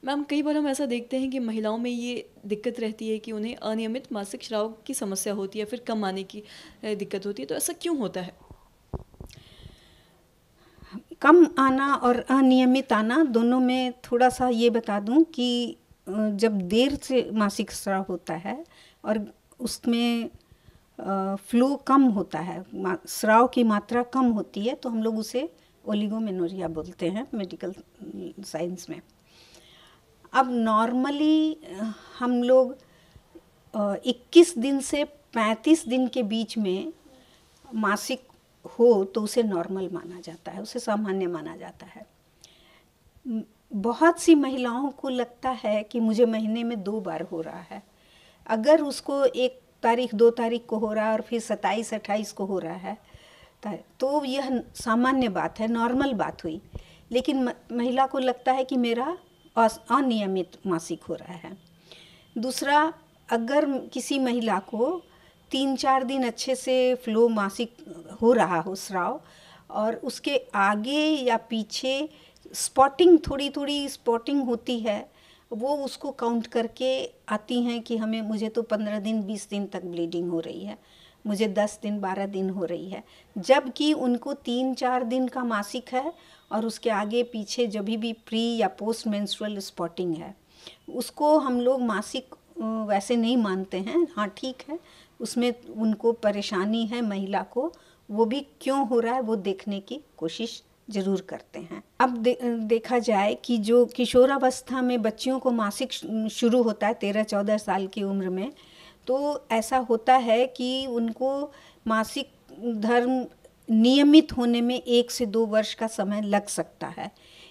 Ma'am कई बार हम ऐसा देखते हैं कि महिलाओं में ये दिक्कत रहती है कि उन्हें अनियमित मासिक स्राव की समस्या होती है, फिर कम आने की दिक्कत होती है, तो ऐसा क्यों होता है? कम आना और अनियमित आना दोनों में थोड़ा सा ये बता दूं कि जब देर से मासिक स्राव होता है और उसमें फ्लो कम होता है, स्राव की मात्रा कम होती है, तो हम लोग उसे ओलिगोमेनोरिया बोलते हैं मेडिकल साइंस में। अब नॉर्मली हम लोग 21 दिन से 35 दिन के बीच में मासिक हो तो उसे नॉर्मल माना जाता है, उसे सामान्य माना जाता है। बहुत सी महिलाओं को लगता है कि मुझे महीने में 2 बार हो रहा है। अगर उसको 1 तारीख 2 तारीख को हो रहा है और फिर 27-28 को हो रहा है तो यह सामान्य बात है, नॉर्मल बात हुई। लेकिन महिला को लगता है कि मेरा अनियमित मासिक हो रहा है। दूसरा, अगर किसी महिला को 3-4 दिन अच्छे से फ्लो मासिक हो रहा हो स्राव, और उसके आगे या पीछे स्पॉटिंग, थोड़ी थोड़ी स्पॉटिंग होती है, वो उसको काउंट करके आती हैं कि मुझे तो 15 दिन 20 दिन तक ब्लीडिंग हो रही है, मुझे 10 दिन 12 दिन हो रही है, जबकि उनको 3-4 दिन का मासिक है और उसके आगे पीछे जब भी प्री या पोस्ट मेंस्ट्रुअल स्पॉटिंग है, उसको हम लोग मासिक वैसे नहीं मानते हैं। हाँ ठीक है, उसमें उनको परेशानी है महिला को, वो भी क्यों हो रहा है वो देखने की कोशिश ज़रूर करते हैं। अब देखा जाए कि जो किशोरावस्था में बच्चियों को मासिक शुरू होता है 13-14 साल की उम्र में, तो ऐसा होता है कि उनको मासिक धर्म नियमित होने में 1 से 2 वर्ष का समय लग सकता है।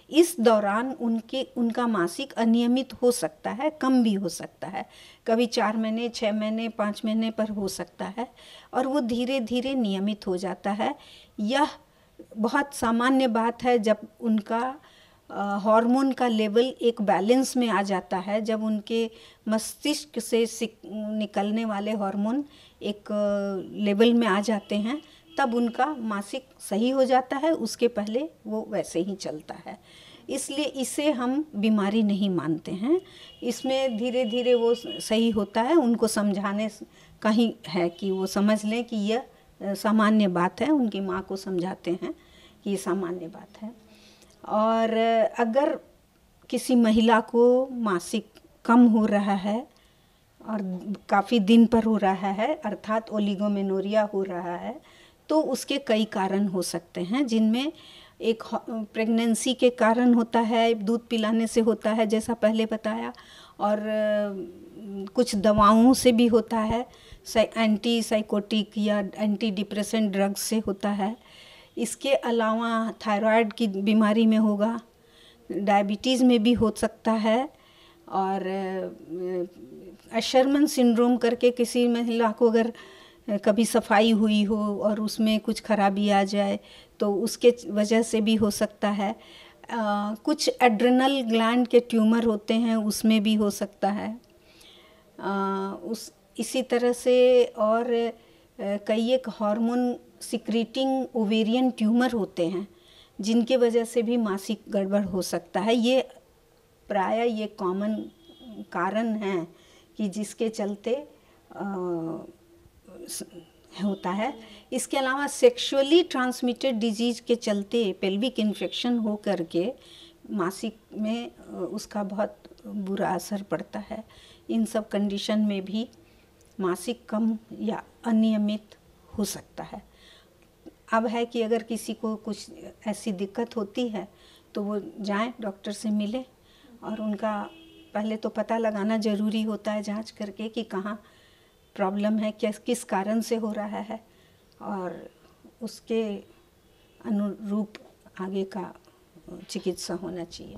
इस दौरान उनका मासिक अनियमित हो सकता है, कम भी हो सकता है, कभी 4 महीने 6 महीने 5 महीने पर हो सकता है, और वो धीरे धीरे नियमित हो जाता है। यह बहुत सामान्य बात है जब उनका हार्मोन का लेवल एक बैलेंस में आ जाता है, जब उनके मस्तिष्क से निकलने वाले हार्मोन एक लेवल में आ जाते हैं, तब उनका मासिक सही हो जाता है। उसके पहले वो वैसे ही चलता है, इसलिए इसे हम बीमारी नहीं मानते हैं। इसमें धीरे धीरे वो सही होता है। उनको समझाने का ही है कि वो समझ लें कि यह सामान्य बात है। उनकी माँ को समझाते हैं कि ये सामान्य बात है। और अगर किसी महिला को मासिक कम हो रहा है और काफ़ी दिन पर हो रहा है, अर्थात ओलिगोमेनोरिया हो रहा है, तो उसके कई कारण हो सकते हैं, जिनमें एक प्रेगनेंसी के कारण होता है, दूध पिलाने से होता है जैसा पहले बताया, और कुछ दवाओं से भी होता है, एंटी साइकोटिक या एंटी डिप्रेसेंट ड्रग्स से होता है। इसके अलावा थायराइड की बीमारी में होगा, डायबिटीज़ में भी हो सकता है, और अशरमन सिंड्रोम करके किसी महिला को अगर कभी सफाई हुई हो और उसमें कुछ खराबी आ जाए तो उसके वजह से भी हो सकता है। कुछ एड्रेनल ग्लैंड के ट्यूमर होते हैं, उसमें भी हो सकता है। इसी तरह से और कई एक हार्मोन सिक्रीटिंग ओवेरियन ट्यूमर होते हैं, जिनके वजह से भी मासिक गड़बड़ हो सकता है। ये प्रायः ये कॉमन कारण हैं कि जिसके चलते होता है। इसके अलावा सेक्सुअली ट्रांसमिटेड डिजीज़ के चलते पेल्विक इन्फेक्शन हो करके मासिक में उसका बहुत बुरा असर पड़ता है। इन सब कंडीशन में भी मासिक कम या अनियमित हो सकता है। अब है कि अगर किसी को कुछ ऐसी दिक्कत होती है तो वो जाएं, डॉक्टर से मिलें, और उनका पहले तो पता लगाना ज़रूरी होता है, जांच करके कि कहाँ प्रॉब्लम है, किस कारण से हो रहा है, और उसके अनुरूप आगे का चिकित्सा होना चाहिए।